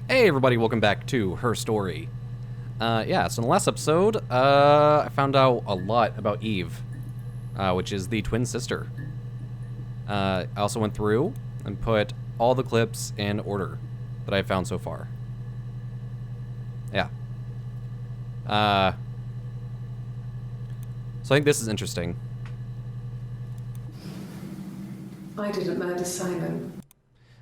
Hey everybody, welcome back to Her Story. Yeah, so in the last episode, I found out a lot about Eve, which is the twin sister. I also went through and put all the clips in order that I've found so far. Yeah. So I think this is interesting. I didn't murder Simon.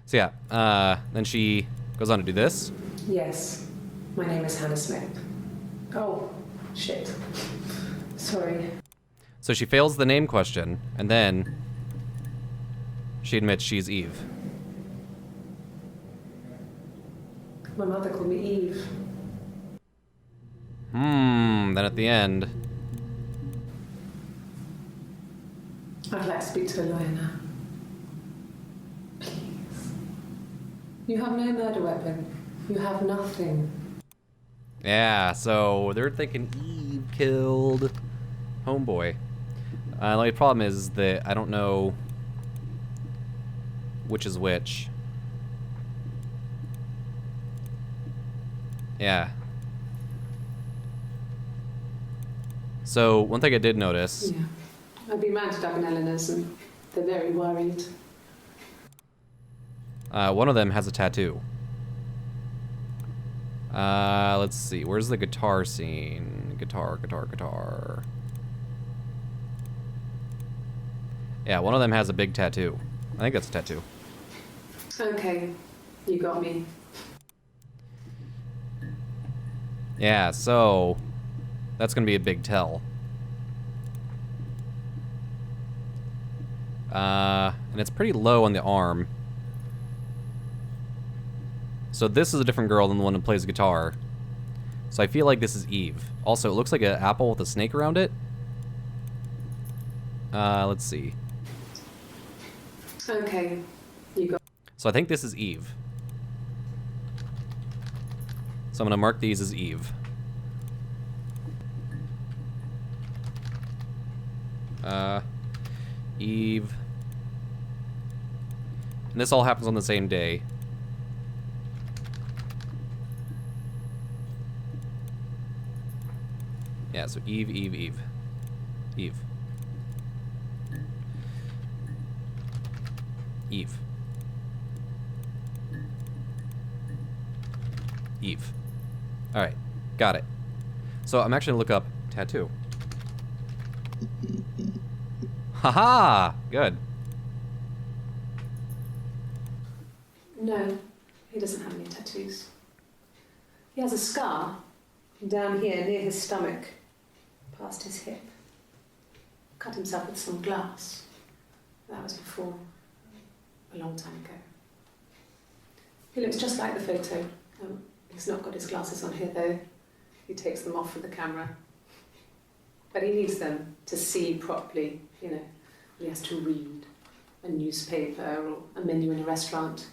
So yeah, then she goes on to do this. Yes, my name is Hannah Smith. Oh, shit. Sorry. So she fails the name question, and then she admits she's Eve. My mother called me Eve. Then at the end, I'd like to speak to a lawyer now. Please. You have no murder weapon. You have nothing. yeah, so they're thinking Eve killed homeboy. The only problem is that I don't know which is which. Yeah. So one thing I did notice. Yeah. I've been mounted up in Eleanor's and they're very worried. One of them has a tattoo. Let's see. Where's the guitar scene? Guitar. Yeah, one of them has a big tattoo. I think that's a tattoo. Okay, you got me. Yeah, so that's gonna be a big tell. And it's pretty low on the arm. So this is a different girl than the one who plays guitar. So I feel like this is Eve. Also, it looks like an apple with a snake around it. Let's see. Okay, you got. So I think this is Eve. So I'm gonna mark these as Eve. Eve. And this all happens on the same day. Yeah, so Eve. Eve. Alright, got it. So I'm actually gonna look up tattoo. Haha! Good. No, he doesn't have any tattoos. He has a scar down here near his stomach, past his hip. Cut himself with some glass. That was before, a long time ago. He looks just like the photo. He's not got his glasses on here though. He takes them off with the camera. But he needs them to see properly, you know, when he has to read a newspaper or a menu in a restaurant.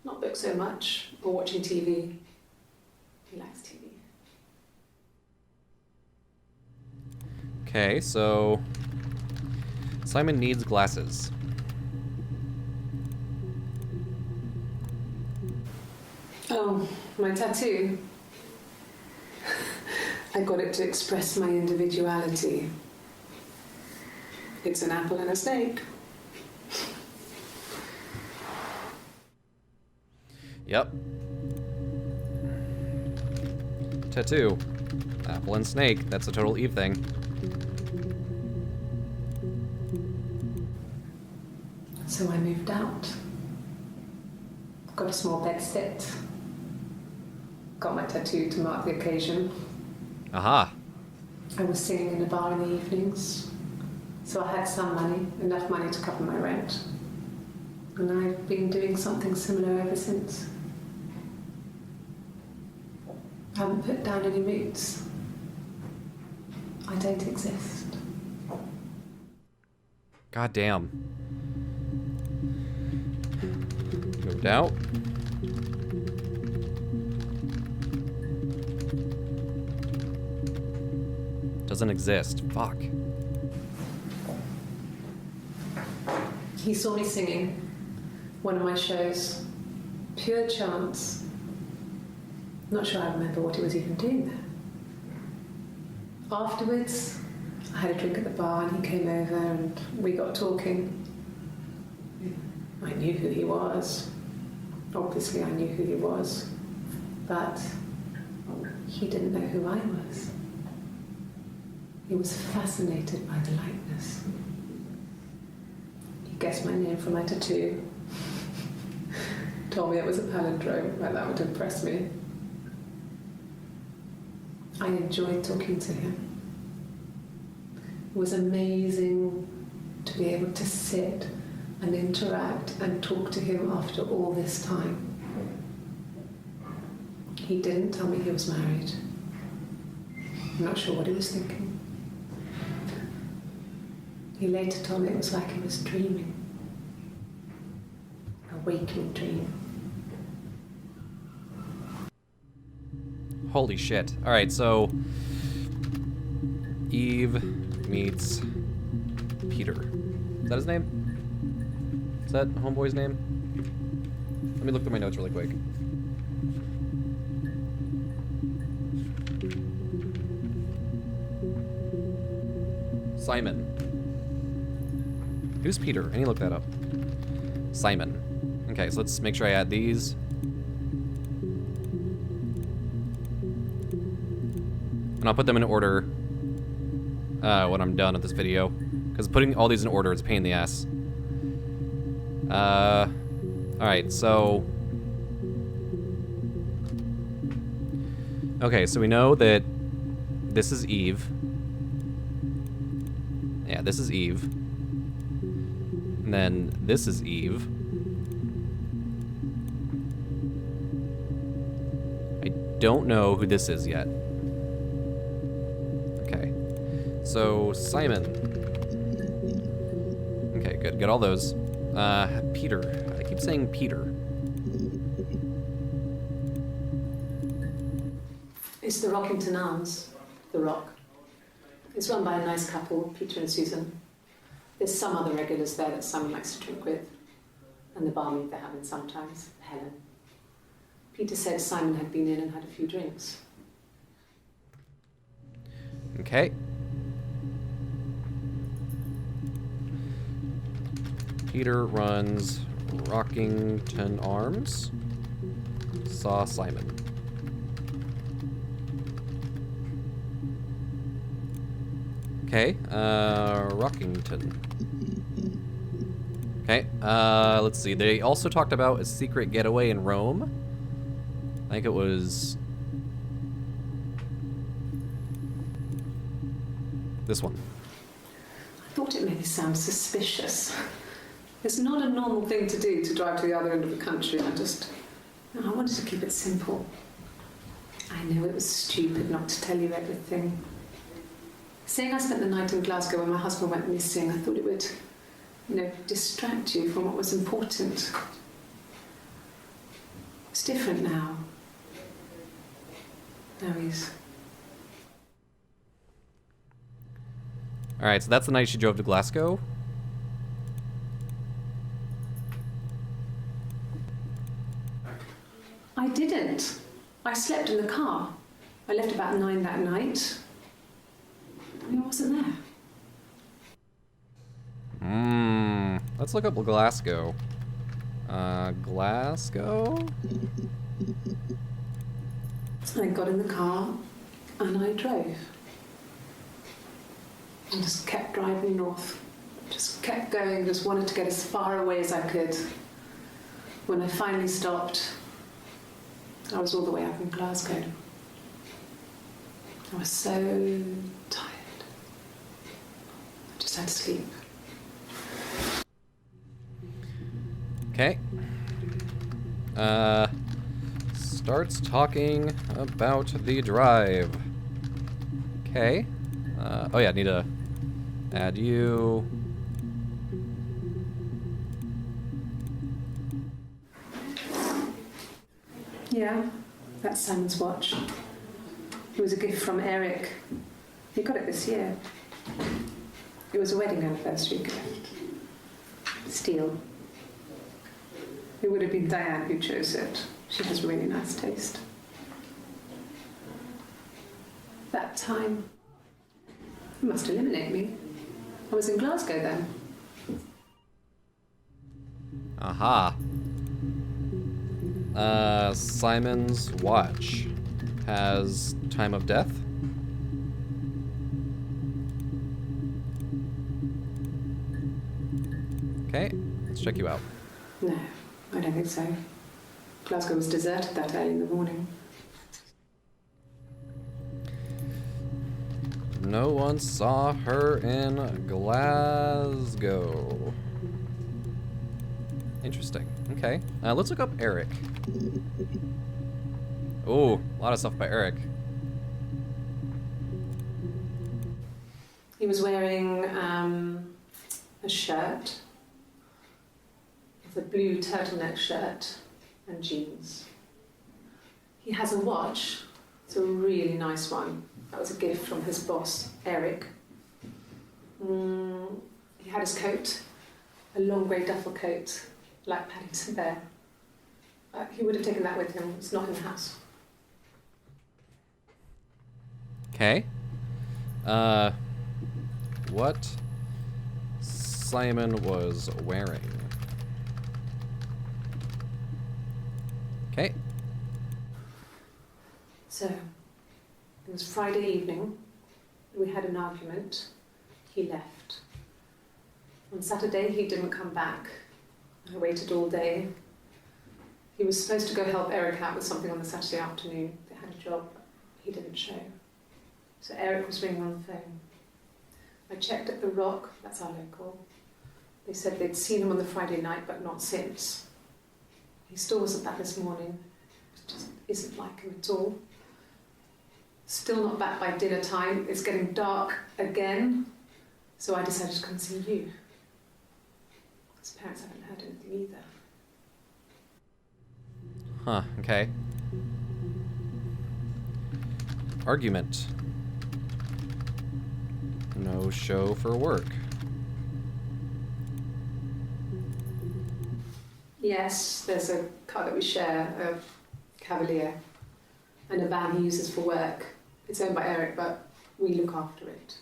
Not book so much, or watching TV. He likes TV. Okay, so Simon needs glasses. Oh, my tattoo. I got it to express my individuality. It's an apple and a snake. Yep. Tattoo. Apple and snake. That's a total Eve thing. So I moved out. Got a small bed sit. Got my tattoo to mark the occasion. Aha. I was singing in a bar in the evenings, so I had some money, enough money to cover my rent. And I've been doing something similar ever since. I haven't put down any roots. I don't exist. God damn. Moved out. Doesn't exist. Fuck. He saw me singing one of my shows. Pure chance. Not sure I remember what he was even doing there. Afterwards, I had a drink at the bar and he came over and we got talking. I knew who he was. Obviously I knew who he was. But he didn't know who I was. He was fascinated by the likeness. He guessed my name from my tattoo. Told me it was a palindrome, well, that would impress me. I enjoyed talking to him. It was amazing to be able to sit and interact and talk to him after all this time. He didn't tell me he was married. I'm not sure what he was thinking. He later told me it was like he was dreaming. A waking dream. Holy shit. Alright, so Eve meets Peter. Is that his name? Is that homeboy's name? Let me look through my notes really quick. Simon. Who's Peter? I need to look that up. Simon. Okay, so let's make sure I add these. And I'll put them in order when I'm done with this video. Because putting all these in order is a pain in the ass. Alright, so... Okay, so we know that this is Eve. Yeah, this is Eve. And then this is Eve. I don't know who this is yet. Okay. So, Simon. Okay, good. Got all those. Peter. I keep saying Peter. It's the Rockington Arms, the Rock. It's run by a nice couple, Peter and Susan. There's some other regulars there that Simon likes to drink with, and the barmaid they're having sometimes, Helen. Peter said Simon had been in and had a few drinks. Okay. Peter runs Rockington Arms. Saw Simon. Okay, Rockington. Okay, let's see. They also talked about a secret getaway in Rome. I think it was this one. I thought it made me sound suspicious. It's not a normal thing to do, to drive to the other end of the country. I wanted to keep it simple. I know it was stupid not to tell you everything. Saying I spent the night in Glasgow when my husband went missing, I thought it would, distract you from what was important. It's different now. Now he's... Alright, so that's the night she drove to Glasgow. I didn't. I slept in the car. I left about 9 that night. I wasn't there. Let's look up Glasgow. Glasgow? So I got in the car and I drove. I just kept driving north. Just kept going, just wanted to get as far away as I could. When I finally stopped, I was all the way up in Glasgow. I was so tired. I just had to sleep. Okay. Starts talking about the drive. Okay. Oh yeah, I need to add you. Yeah, that's Simon's watch. It was a gift from Eric. He got it this year. It was a wedding anniversary gift. Steel. It would have been Diane who chose it. She has really nice taste. That time. You must eliminate me. I was in Glasgow then. Aha. Simon's watch has time of death. Okay, let's check you out. No, I don't think so. Glasgow was deserted that early in the morning. No one saw her in Glasgow. Interesting. Okay. Let's look up Eric. Oh, a lot of stuff by Eric. He was wearing a shirt. It's a blue turtleneck shirt and jeans. He has a watch. It's a really nice one. That was a gift from his boss, Eric. He had his coat, a long grey duffel coat, like Paddington Bear. He would have taken that with him. It's not in the house. Okay. What Simon was wearing. Okay. So, it was Friday evening. We had an argument. He left. On Saturday, he didn't come back. I waited all day. He was supposed to go help Eric out with something on the Saturday afternoon. They had a job. He didn't show. So Eric was ringing on the phone. I checked at the Rock, that's our local. They said they'd seen him on the Friday night, but not since. He still wasn't back this morning. It just isn't like him at all. Still not back by dinner time. It's getting dark again. So I decided to come and see you. His parents haven't heard anything either. Huh, okay. Argument. No show for work. Yes, there's a car that we share, a Cavalier, and a van he uses for work. It's owned by Eric, but we look after it.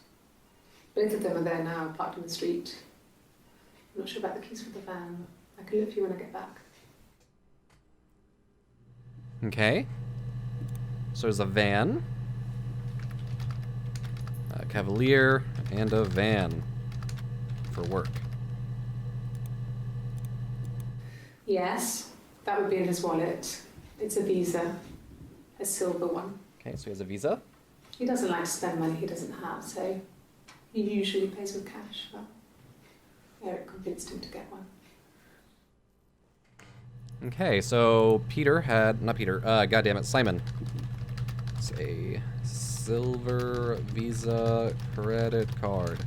Both of them are there now, parked in the street. I'm not sure about the keys for the van. I can look for you when I get back. Okay. So there's a van, a Cavalier, and a van for work. Yes, that would be in his wallet. It's a Visa, a silver one. Okay, so he has a Visa. He doesn't like to spend money he doesn't have, so he usually pays with cash, but Eric convinced him to get one. Okay, so Simon. It's a silver Visa credit card.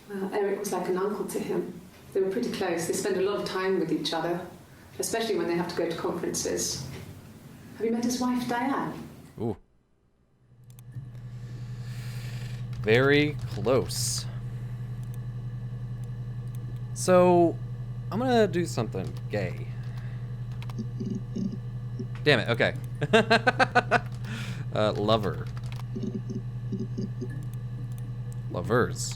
Well, Eric was like an uncle to him. They were pretty close. They spend a lot of time with each other, especially when they have to go to conferences. Have you met his wife, Diane? Ooh. Very close. So, I'm gonna do something gay. Damn it, okay. Lover. Lovers.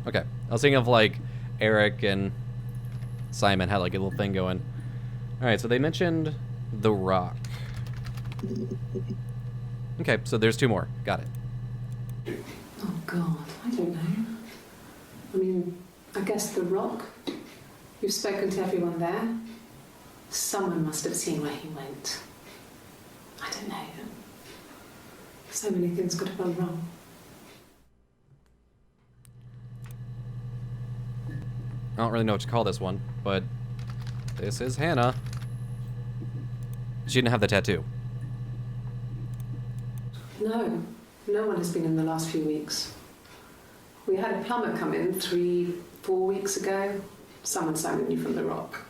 Okay, I was thinking of like Eric and Simon had like a little thing going. Alright, so they mentioned The Rock. Okay, so there's two more. Got it. Oh, God, I don't know. I mean, I guess The Rock. You've spoken to everyone there. Someone must have seen where he went. I don't know. So many things could have gone wrong. I don't really know what to call this one, but this is Hannah. She didn't have the tattoo. No, no one has been in the last few weeks. We had a plumber come in 3-4 weeks ago. Someone signed you from The Rock.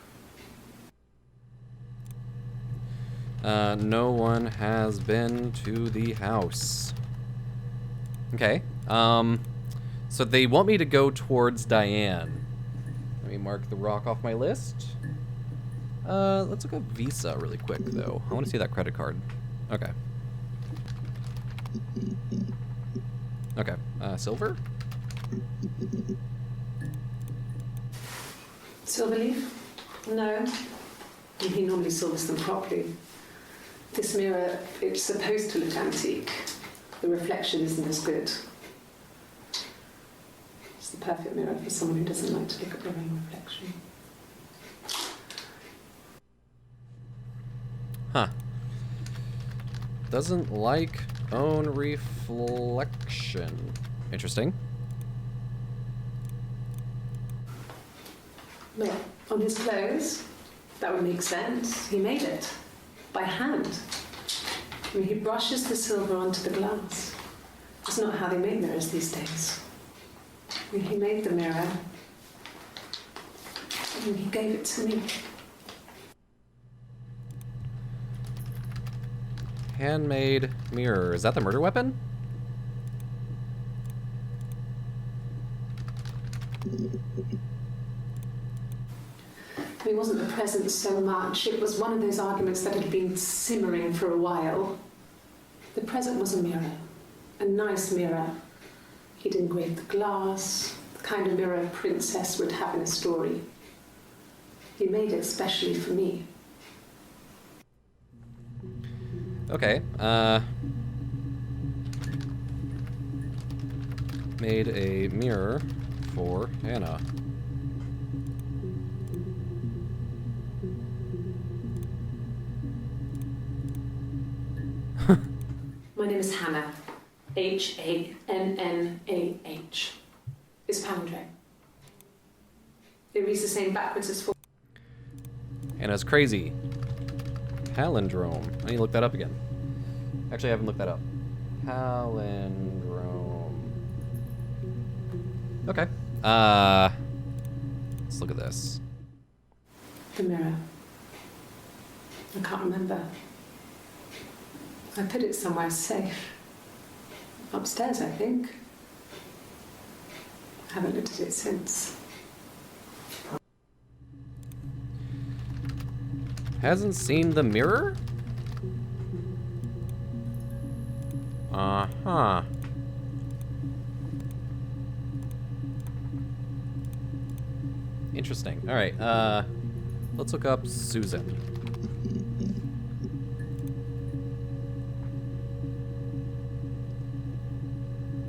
No one has been to the house. Okay. So they want me to go towards Diane. Let me mark The Rock off my list. 3 weeks ago, someone signed you from The Rock. No one has been to the house. Okay. So they want me to go towards Diane. Let me mark The Rock off my list. 3 weeks ago, someone signed you from The Rock. No one has been to the house. Okay. So they want me to go towards Diane. Let me mark The Rock off my list. Let's look up Visa really quick, though. I want to see that credit card. Okay. Okay. Silver? Silver leaf? No. He normally silvers them properly. This mirror, it's supposed to look antique. The reflection isn't as good. It's the perfect mirror for someone who doesn't like to look at their own reflection. Huh. Doesn't like own reflection. Interesting. Well, on his clothes, that would make sense. He made it. By hand. I mean, he brushes the silver onto the glass. It's not how they make mirrors these days. I mean, he made the mirror, and he gave it to me. Handmade mirror. Is that the murder weapon? It wasn't the present so much. It was one of those arguments that had been simmering for a while. The present was a mirror, a nice mirror. He'd engraved the glass, the kind of mirror a princess would have in a story. He made it specially for me. Okay, made a mirror for Hannah. My name is Hannah. Hannah. It's palindrome. It reads the same backwards as forwards. Hannah's crazy. Palindrome. I need to look that up again. Actually, I haven't looked that up. Palindrome. Okay. Let's look at this. The mirror. I can't remember. I put it somewhere safe. Upstairs, I think. I haven't looked at it since. Hasn't seen the mirror? Uh-huh. Interesting. All right, let's look up Susan.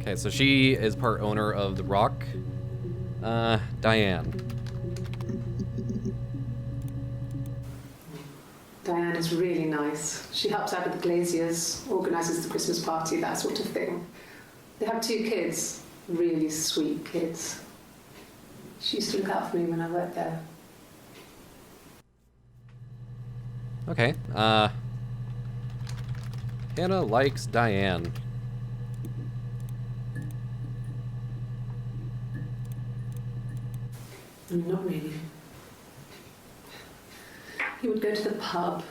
Okay, so she is part owner of The Rock. Diane. Diane is really nice. She helps out with the glaziers, organises the Christmas party, that sort of thing. They have 2 kids, really sweet kids. She used to look out for me when I worked there. Okay, Hannah likes Diane. Not really. He would go to the pub.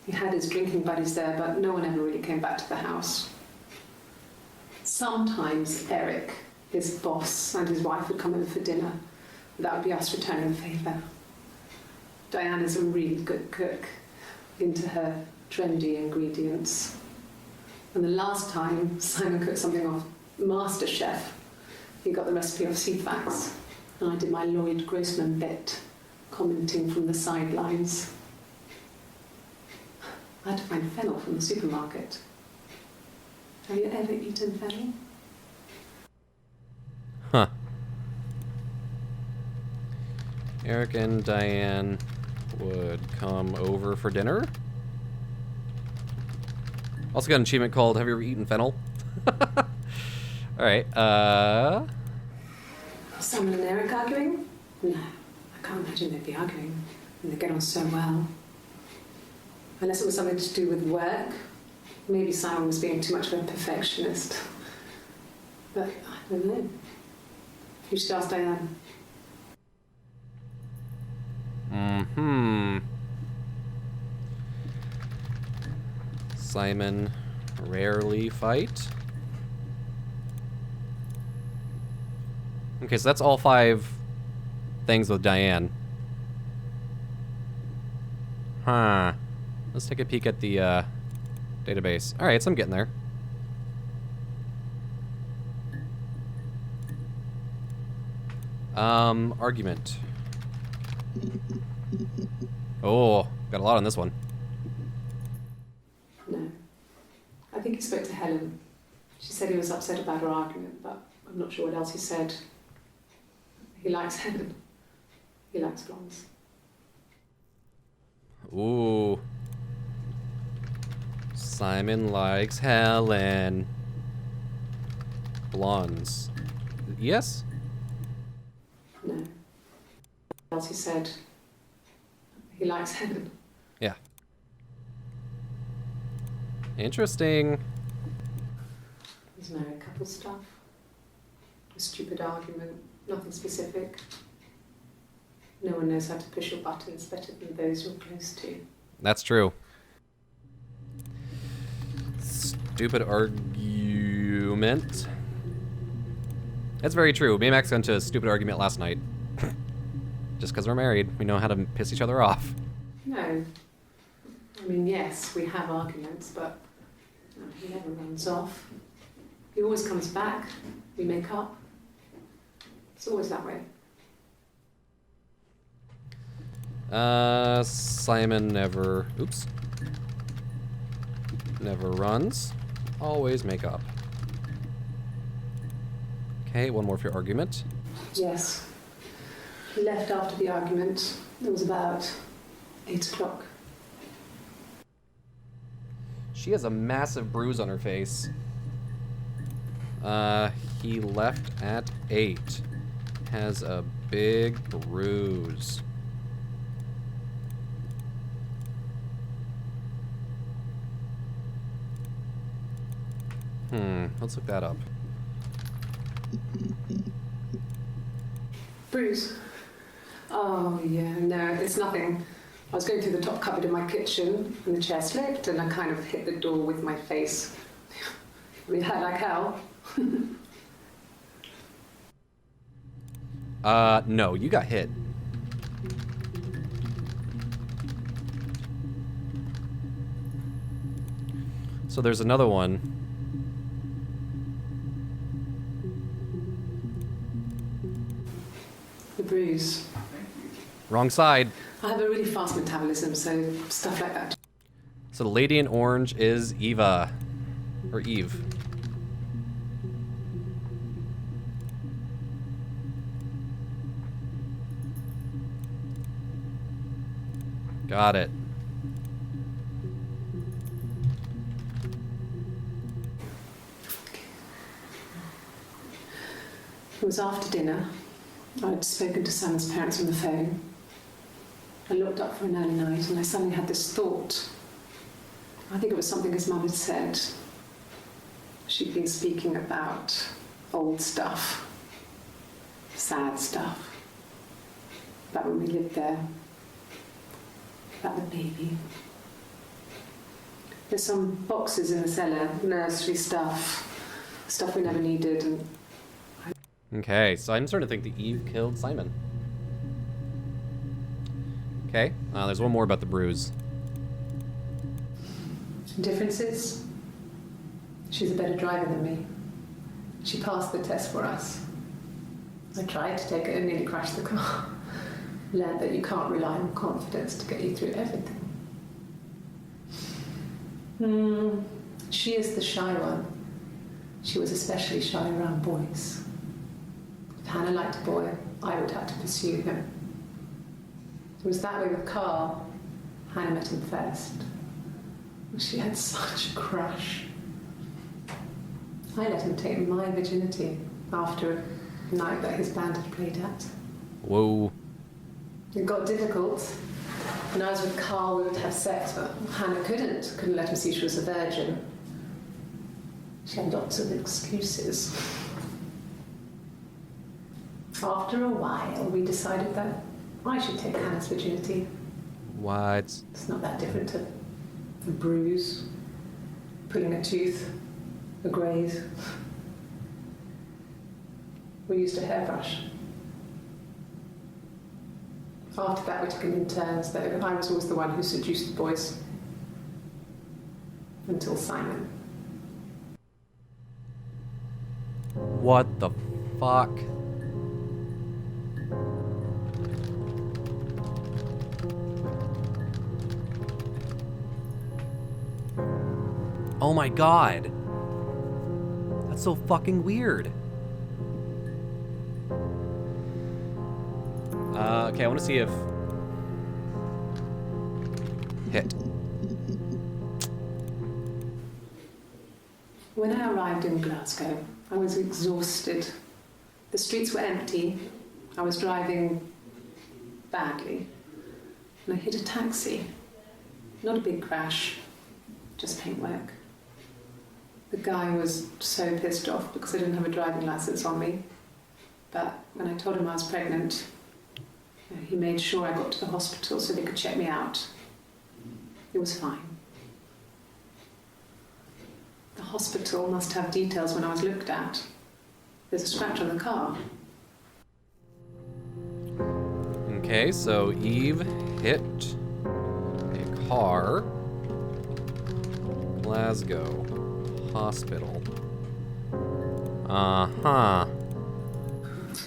He had his drinking buddies there, but no one ever really came back to the house. Sometimes Eric, his boss, and his wife would come over for dinner. That would be us returning the favour. Diane is a really good cook, into her trendy ingredients. And the last time Simon cooked something off MasterChef, he got the recipe off CFAX. And I did my Lloyd Grossman bit, commenting from the sidelines. I had to find fennel from the supermarket. Have you ever eaten fennel? Huh. Eric and Diane would come over for dinner. Also got an achievement called Have You Ever Eaten Fennel? Alright, Simon and Eric arguing? No, I can't imagine they'd be arguing. And they get on so well. Unless it was something to do with work. Maybe Simon was being too much of a perfectionist. But I don't know. You should ask Diane. Simon rarely fight. Okay, so that's all 5 things with Diane. Huh. Let's take a peek at the database. Alright, so I'm getting there. Argument. Oh, got a lot on this one. No. I think he spoke to Helen. She said he was upset about her argument, but I'm not sure what else he said. He likes Helen. He likes blondes. Ooh. Simon likes Helen. Blondes. Yes? No. What else he said? He likes Helen. Yeah. Interesting. He's married couple stuff. A stupid argument. Nothing specific. No one knows how to push your buttons better than those you're close to. That's true. Stupid argument. That's very true. Me and Max got into a stupid argument last night. Just because we're married, we know how to piss each other off. No. I mean, yes, we have arguments, but no, he never runs off. He always comes back. We make up. It's always that way. Simon never... Oops. Never runs. Always make up. Okay, one more for your argument. Yes. He left after the argument. It was about 8 o'clock. She has a massive bruise on her face. He left at 8. Has a big bruise. Let's look that up. Bruce? Oh, yeah, no, it's nothing. I was going through the top cupboard in my kitchen, and the chair slipped, and I kind of hit the door with my face. We had like hell. No, you got hit. So there's another one. The bruise. Wrong side. I have a really fast metabolism, so stuff like that. So the lady in orange is Eva. Or Eve. Got it. It was after dinner. I'd spoken to Sam's parents on the phone. I looked up for an early night and I suddenly had this thought. I think it was something his mum had said. She'd been speaking about old stuff, sad stuff, about when we lived there, about the baby. There's some boxes in the cellar, nursery stuff we never needed, and Okay, so I'm starting to think that Eve killed Simon. Okay, there's one more about the bruise. differences. She's a better driver than me. She passed the test for us. I tried to take it and nearly crashed the car. Learned that you can't rely on confidence to get you through everything. She is the shy one. She was especially shy around boys. If Hannah liked a boy, I would have to pursue him. It was that way with Carl. Hannah met him first. She had such a crush. I let him take my virginity after a night that his band had played at. Whoa. It got difficult. When I was with Carl, we would have sex, but Hannah couldn't let him see she was a virgin. She had lots of excuses. After a while, we decided that I should take Hannah's virginity. What? It's not that different to a bruise, pulling a tooth, a graze. We used a hairbrush. After that, we took it in turns, though. I was always the one who seduced the boys. Until Simon. What the fuck? Oh my god. That's so fucking weird. Okay, I want to see if... Hit. When I arrived in Glasgow, I was exhausted. The streets were empty. I was driving badly. And I hit a taxi. Not a big crash, just paintwork. The guy was so pissed off because I didn't have a driving license on me. But when I told him I was pregnant, he made sure I got to the hospital so they could check me out. It was fine. The hospital must have details when I was looked at. There's a scratch on the car. Okay, so Eve hit a car. Glasgow Hospital. Uh-huh.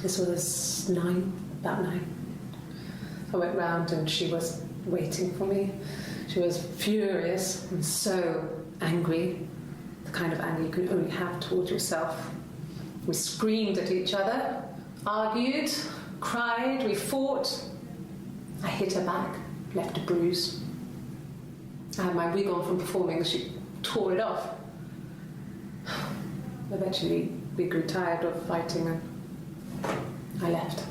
This was about 9. I went round and she was waiting for me. She was furious and so angry. The kind of anger you can only have towards yourself. We screamed at each other, argued, cried, we fought. I hit her back, left a bruise. I had my wig on from performing, she tore it off. Eventually, we grew tired of fighting and I left.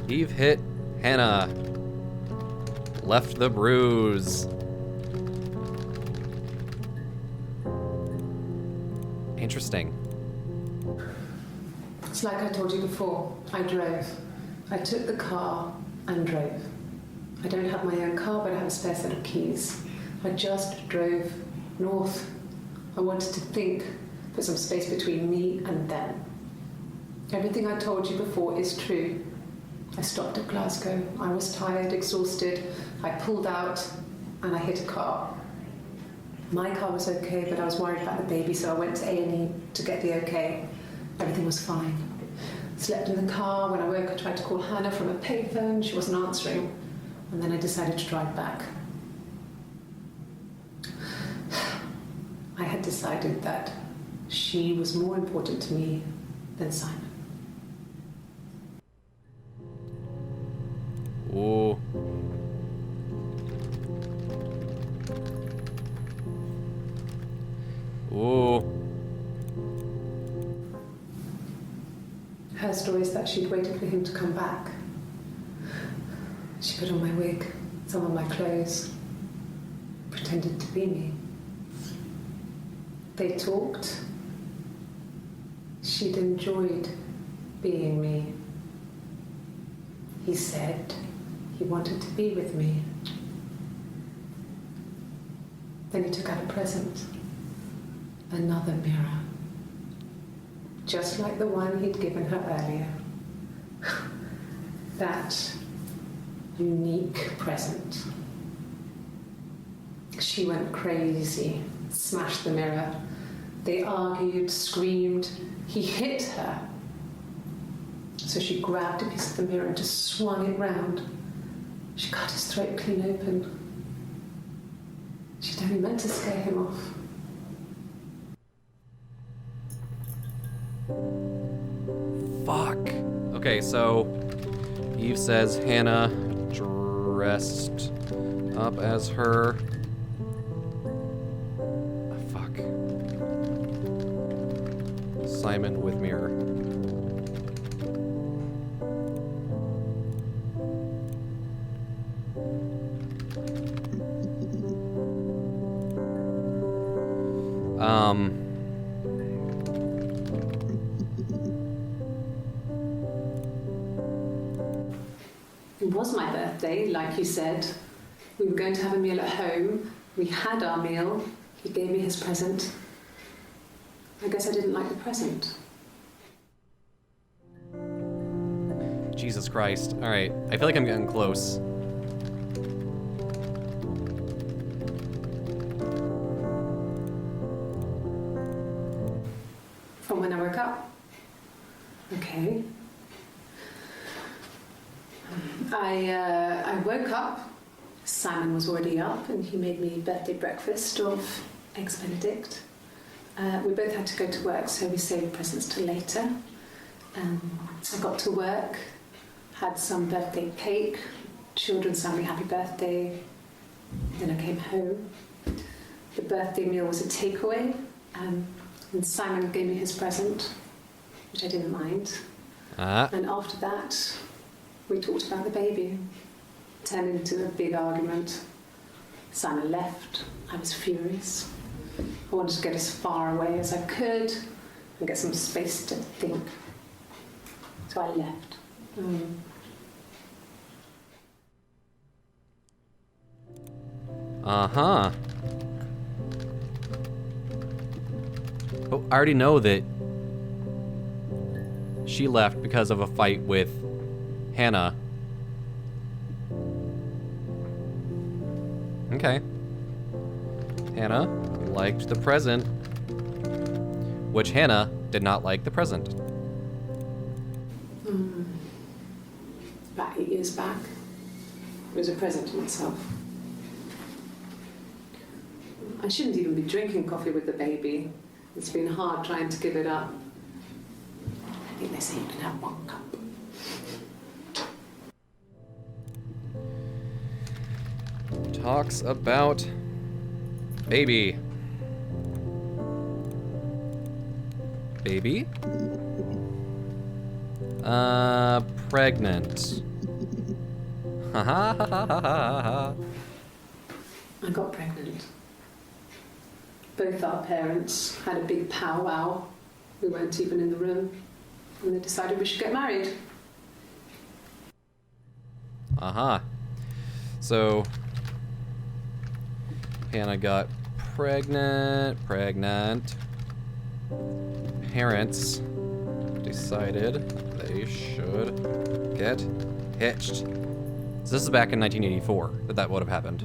Eve hit Hannah. Left the bruise. Interesting. It's like I told you before, I drove. I took the car and drove. I don't have my own car, but I have a spare set of keys. I just drove north. I wanted to think, put some space between me and them. Everything I told you before is true. I stopped at Glasgow. I was tired, exhausted. I pulled out and I hit a car. My car was okay, but I was worried about the baby, so I went to A&E to get the okay. Everything was fine. Slept in the car. When I woke, I tried to call Hannah from a payphone. She wasn't answering. And then I decided to drive back. I had decided that she was more important to me than Simon. Ooh. Ooh. Her story is that she'd waited for him to come back. She put on my wig, some of my clothes, pretended to be me. They talked. She'd enjoyed being me. He said he wanted to be with me. Then he took out a present. Another mirror. Just like the one he'd given her earlier. That unique present. She went crazy, smashed the mirror. They argued, screamed. He hit her. So she grabbed a piece of the mirror and just swung it round. She cut his throat clean open. She'd only meant to scare him off. Fuck. Okay, so Eve says Hannah dressed up as her. Fuck. Simon with mirror. It was my birthday, like you said. We were going to have a meal at home. We had our meal. He gave me his present. I guess I didn't like the present. Jesus Christ. Alright, I feel like I'm getting close. From when I woke up. Okay. I woke up. Simon was already up, and he made me birthday breakfast of eggs Benedict. We both had to go to work, so we saved presents till later. I got to work, had some birthday cake, children sang me happy birthday. Then I came home. The birthday meal was a takeaway, and Simon gave me his present, which I didn't mind. And after that, we talked about the baby. Turned into a big argument. Simon left. I was furious. I wanted to get as far away as I could and get some space to think. So I left. Uh-huh. Oh, I already know that she left because of a fight with Hannah. Okay. Hannah liked the present, which Hannah did not like the present. About 8 years back, it was a present to myself. I shouldn't even be drinking coffee with the baby. It's been hard trying to give it up. I think they say you can have 1 cup. Talks about baby. Baby? Pregnant. Ha ha ha ha ha ha. I got pregnant. Both our parents had a big powwow. We weren't even in the room. And they decided we should get married. Uh-huh. So, Hannah got pregnant. Parents decided they should get hitched. So this is back in 1984 that would have happened.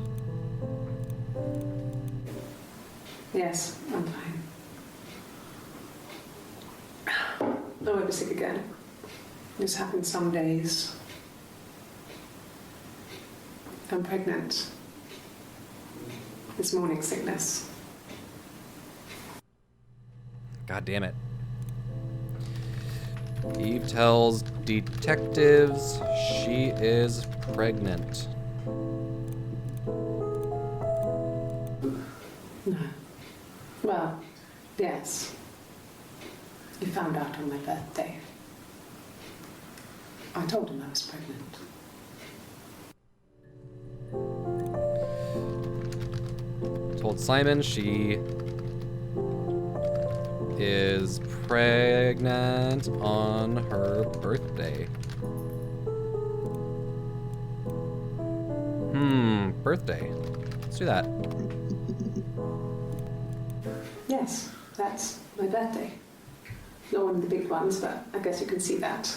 Yes, I'm fine. I won't be sick again. This happens some days. I'm pregnant. This morning sickness. God damn it. Eve tells detectives she is pregnant. No. Well, yes. He found out on my birthday. I told him I was pregnant. Told Simon she is pregnant on her birthday. Birthday. Let's do that. Yes, that's my birthday. Not one of the big ones, but I guess you can see that.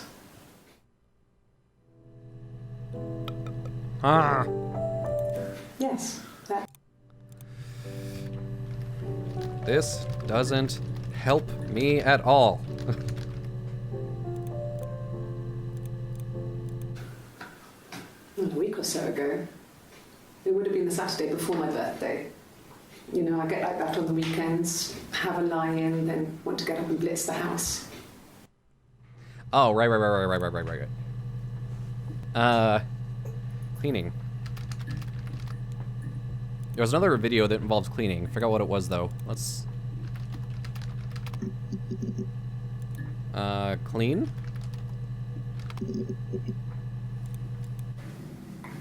Ah. Yes, that. This doesn't help me at all. A week or so ago. It would have been the Saturday before my birthday. You know, I get like that on the weekends, have a lie-in, then want to get up and blitz the house. Oh, right. Cleaning. There was another video that involves cleaning. Forgot what it was though. Let's clean.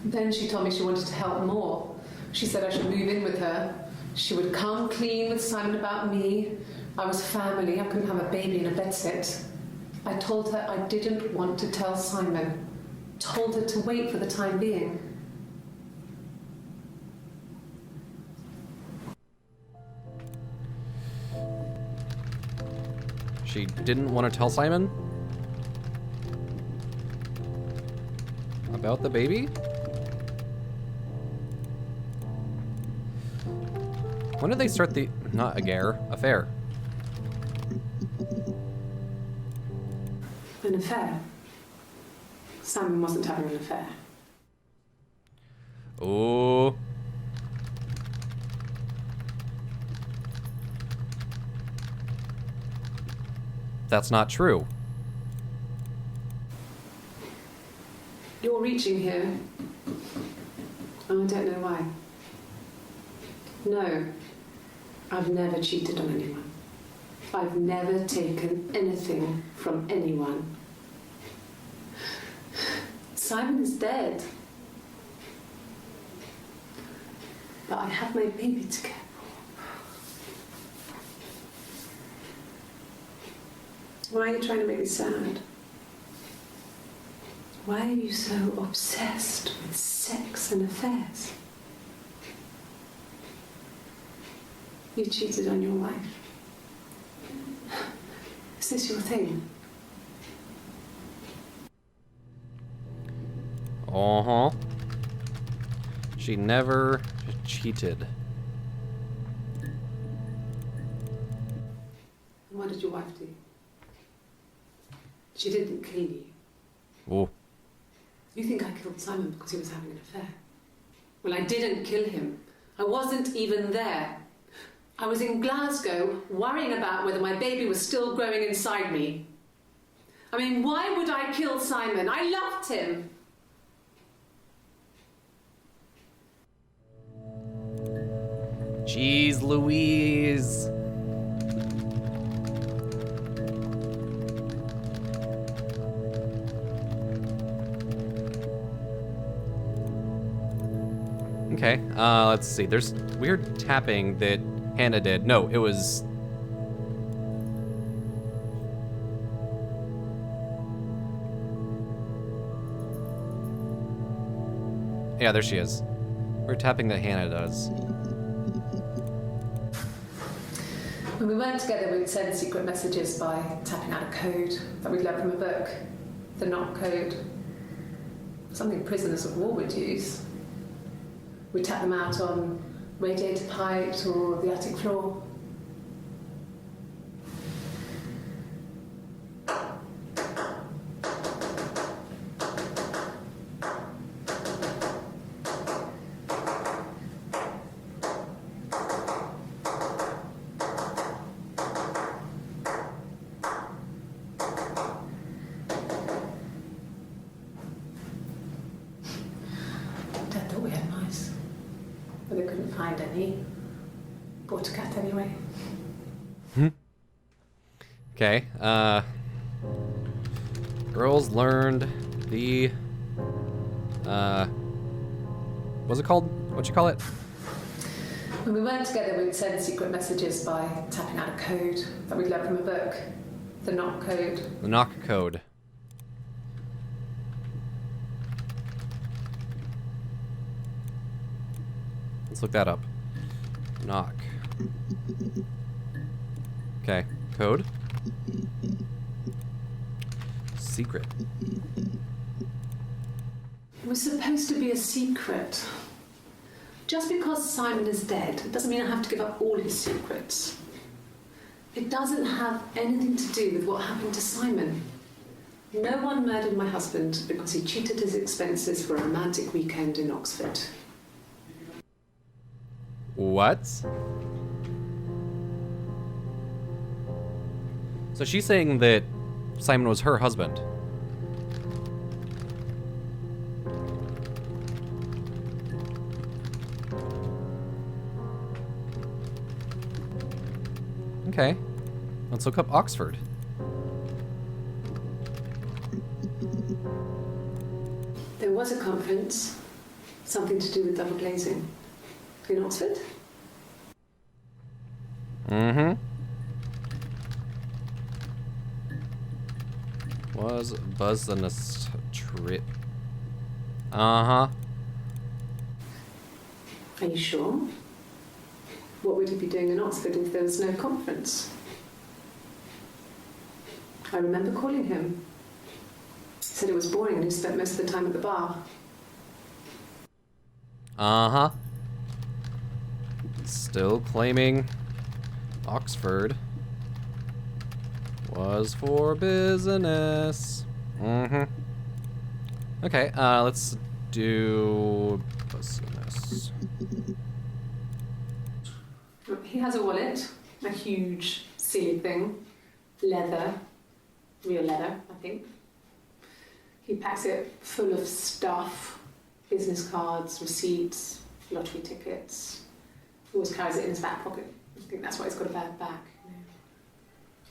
Then she told me she wanted to help more. She said I should move in with her. She would come clean with Simon about me. I was family. I couldn't have a baby in a bedsit. I told her I didn't want to tell Simon. Told her to wait for the time being. She didn't want to tell Simon? About the baby? When did they start the... not affair? An affair? Simon wasn't having an affair. Oh. That's not true. You're reaching here. Oh, I don't know why. No, I've never cheated on anyone. I've never taken anything from anyone. Simon is dead. But I have my baby to care for. Why are you trying to make me sad? Why are you so obsessed with sex and affairs? You cheated on your wife. Is this your thing? Uh-huh. She never cheated. And what did your wife do? She didn't kill you. Oh. You think I killed Simon because he was having an affair? Well, I didn't kill him. I wasn't even there. I was in Glasgow worrying about whether my baby was still growing inside me. I mean, why would I kill Simon? I loved him. Jeez Louise. Okay, let's see. There's weird tapping that Hannah did. No, it was... Yeah, there she is. Weird tapping that Hannah does. When we weren't together, we'd send secret messages by tapping out a code that we'd learned from a book. The knock code. Something prisoners of war would use. We'd tap them out on radiator pipes or the attic floor. Dad thought we had mice, but they couldn't find any. Bought a cat anyway. Okay, girls learned the, what's it called? What'd you call it? When we weren't together, we'd send secret messages by tapping out a code that we'd learned from a book. The knock code. The knock code. Let's look that up. Knock. Okay, code. Secret. It was supposed to be a secret. Just because Simon is dead, it doesn't mean I have to give up all his secrets. It doesn't have anything to do with what happened to Simon. No one murdered my husband because he cheated his expenses for a romantic weekend in Oxford. What? So she's saying that Simon was her husband. Okay. Let's look up Oxford. There was a conference, something to do with double glazing, in Oxford. Mm-hmm. Was business trip. Uh-huh. Are you sure? What would he be doing in Oxford if there was no conference? I remember calling him. Said it was boring and he spent most of the time at the bar. Uh-huh. Still claiming Oxford was for business. Mm-hmm. Okay, let's do business. He has a wallet, a huge silly thing, leather, real leather, I think. He packs it full of stuff, business cards, receipts, lottery tickets. He always carries it in his back pocket. I think that's why he's got a bad back. You know.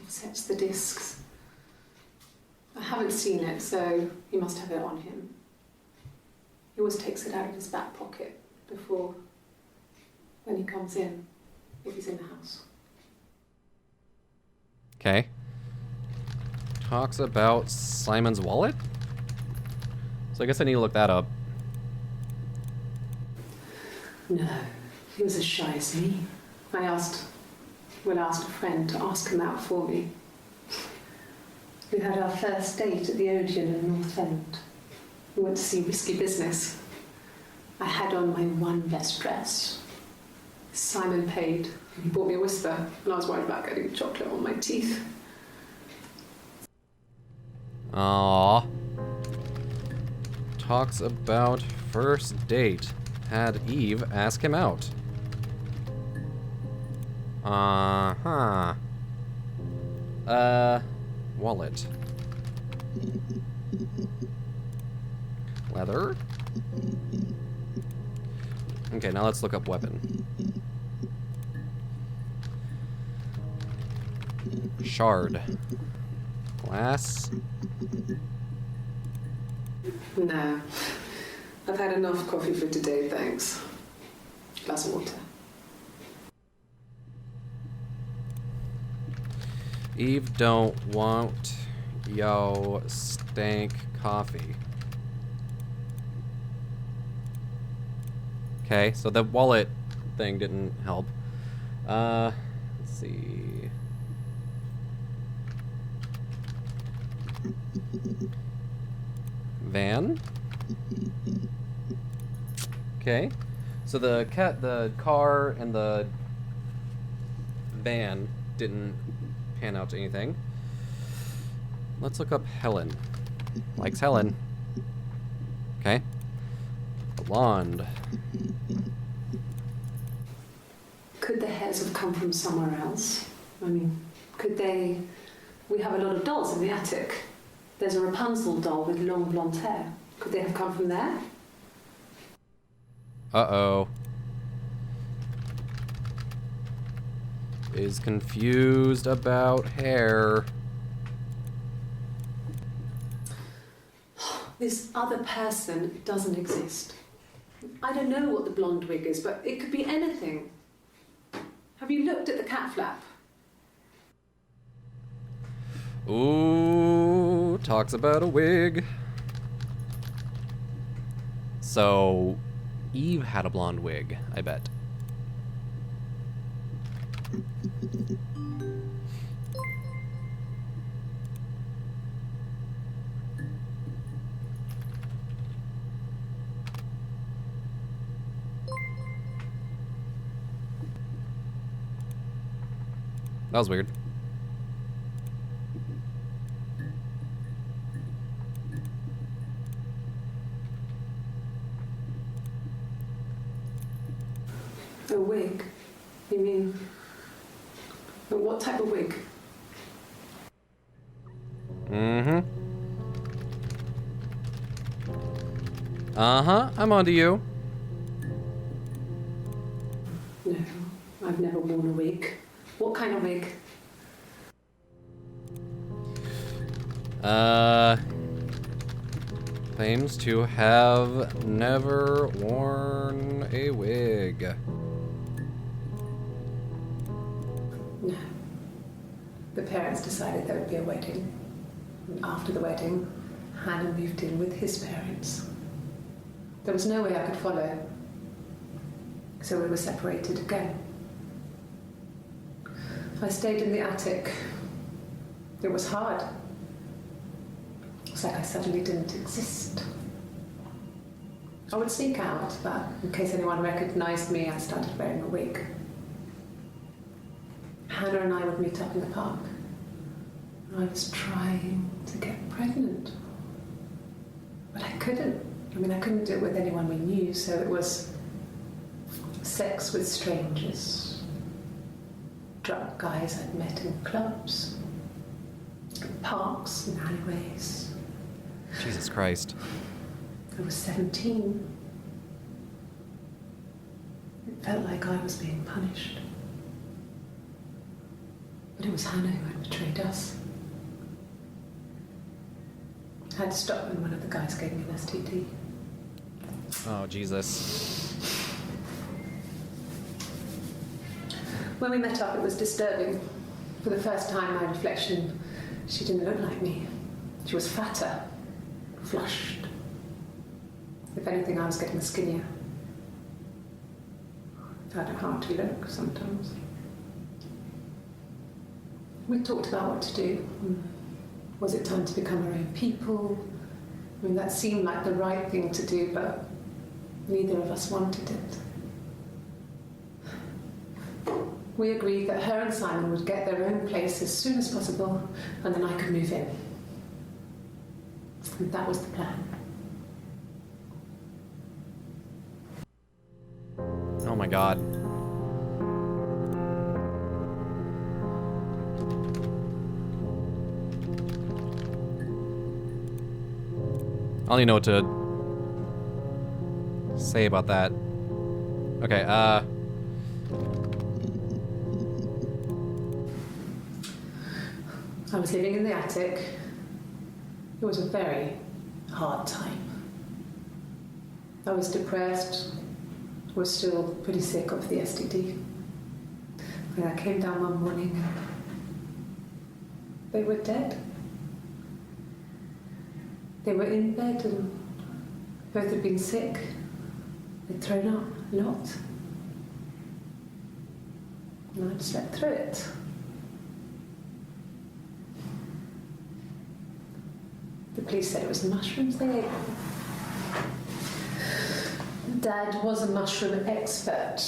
Offsets the discs. I haven't seen it, so he must have it on him. He always takes it out of his back pocket before, when he comes in, if he's in the house. Okay. Talks about Simon's wallet? So I guess I need to look that up. No, he was as shy as me. I asked a friend to ask him out for me. We had our first date at the Odeon in North End. We went to see Risky Business. I had on my one best dress. Simon paid, and he bought me a whisper, and I was worried about getting chocolate on my teeth. Aww. Talks about first date. Had Eve ask him out. Uh-huh. Wallet. Leather. Okay, now let's look up weapon. Shard. Glass. No. I've had enough coffee for today, thanks. Glass of water. Eve don't want yo stank coffee. Okay, so the wallet thing didn't help. Let's see. Van. Okay. So the car and the van didn't pan out to anything. Let's look up Helen. Likes Helen. Okay. Blonde. Could the hairs have come from somewhere else? I mean, could they... We have a lot of dolls in the attic. There's a Rapunzel doll with long blonde hair. Could they have come from there? Uh-oh. Is confused about hair. This other person doesn't exist. I don't know what the blonde wig is, but it could be anything. Have you looked at the cat flap? Ooh, talks about a wig. So, Eve had a blonde wig, I bet. That was weird. A wig? You mean... But what type of wig? Mm-hmm. Uh-huh, I'm onto you. No, I've never worn a wig. What kind of wig? Claims to have never worn a wig. No. The parents decided there would be a wedding. And after the wedding, Hannah moved in with his parents. There was no way I could follow. So we were separated again. I stayed in the attic. It was hard. It's like I suddenly didn't exist. I would sneak out, but in case anyone recognized me, I started wearing a wig. Hannah and I would meet up in the park. I was trying to get pregnant, but I couldn't. I mean, I couldn't do it with anyone we knew, so it was sex with strangers, drunk guys I'd met in clubs, parks and alleyways. Jesus Christ. I was 17. It felt like I was being punished. But it was Hannah who had betrayed us. I had to stop when one of the guys gave me an STD. Oh, Jesus. When we met up, it was disturbing. For the first time, my reflection, she didn't look like me. She was fatter, flushed. If anything, I was getting skinnier. I found it hard to look sometimes. We talked about what to do. Was it time to become our own people? I mean, that seemed like the right thing to do, but neither of us wanted it. We agreed that her and Simon would get their own place as soon as possible, and then I could move in. And that was the plan. Oh my God. I don't even know what to say about that. Okay, I was living in the attic. It was a very hard time. I was depressed, was still pretty sick of the STD. And I came down one morning and they were dead. They were in bed and both had been sick. They'd thrown up a lot. And I'd slept through it. The police said it was the mushrooms they ate. Dad was a mushroom expert.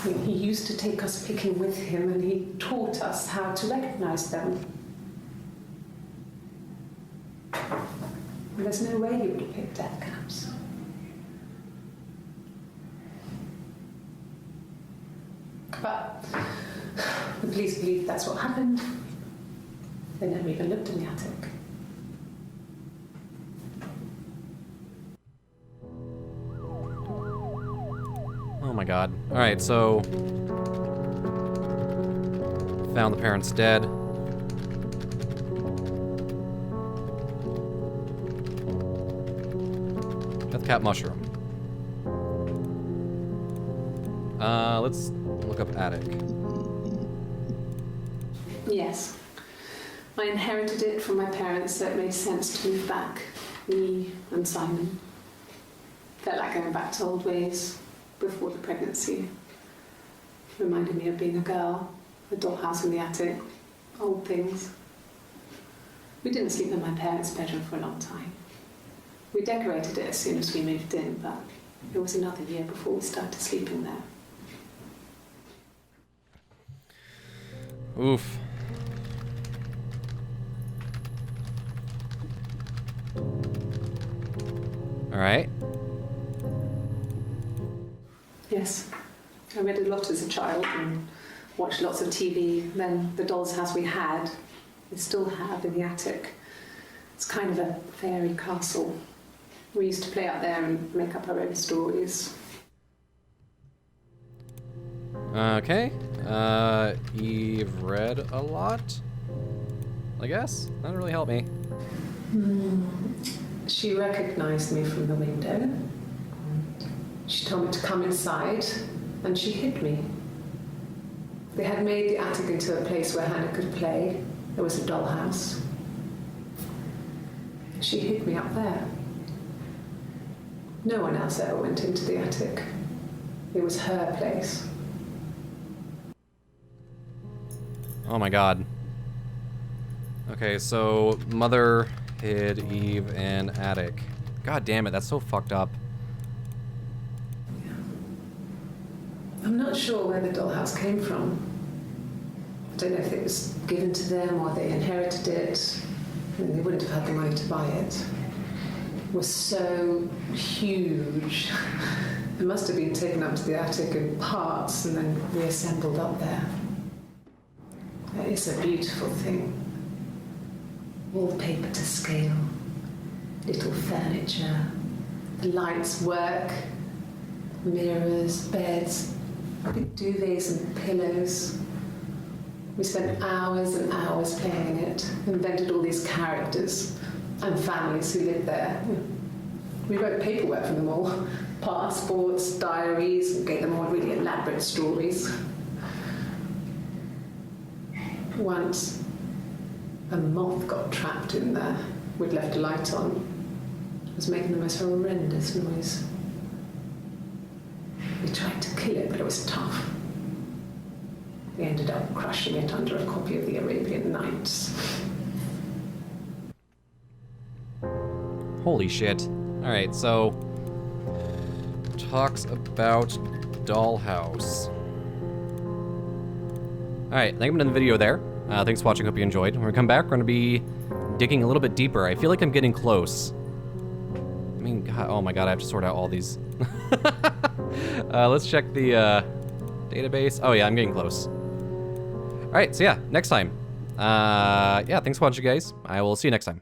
I mean, he used to take us picking with him and he taught us how to recognize them. And there's no way he would have picked death caps. But the police believe that's what happened. They never even looked in the attic. oh my God. Alright, so... found the parents dead. Death cap mushroom. Let's look up attic. Yes. I inherited it from my parents, so it made sense to move back. Me and Simon. Felt like going back to old ways before the pregnancy. Reminded me of being a girl, a dollhouse in the attic, old things. We didn't sleep in my parents' bedroom for a long time. We decorated it as soon as we moved in, but it was another year before we started sleeping there. Oof. Alright. Yes. I read a lot as a child and watched lots of TV. Then the doll's house we had, we still have in the attic. It's kind of a fairy castle. We used to play out there and make up our own stories. Okay. Eve read a lot, I guess. That didn't really help me. She recognized me from the window. She told me to come inside, and she hid me. They had made the attic into a place where Hannah could play. There was a dollhouse. She hid me up there. No one else ever went into the attic. It was her place. Oh my God. Okay, so Mother hid Eve in attic. God damn it, that's so fucked up. I'm not sure where the dollhouse came from. I don't know if it was given to them or they inherited it. I mean, they wouldn't have had the money to buy it. It was so huge. It must have been taken up to the attic in parts and then reassembled up there. It's a beautiful thing. Wallpaper to scale, little furniture, the lights work, mirrors, beds, big duvets and pillows. We spent hours and hours playing in it, invented all these characters and families who lived there. We wrote paperwork for them all, passports, diaries, and gave them all really elaborate stories. Once, a moth got trapped in there. We'd left a light on. It was making the most horrendous noise. We tried to kill it, but it was tough. We ended up crushing it under a copy of the Arabian Nights. Holy shit. Alright, so... talks about Dollhouse. Alright, I think I'm gonna end the video there. Thanks for watching, hope you enjoyed. When we come back, we're gonna be digging a little bit deeper. I feel like I'm getting close. I mean, God, oh my god, I have to sort out all these. Let's check the database. Oh yeah, I'm getting close. Alright, so yeah, next time. Yeah, thanks for watching, guys. I will see you next time.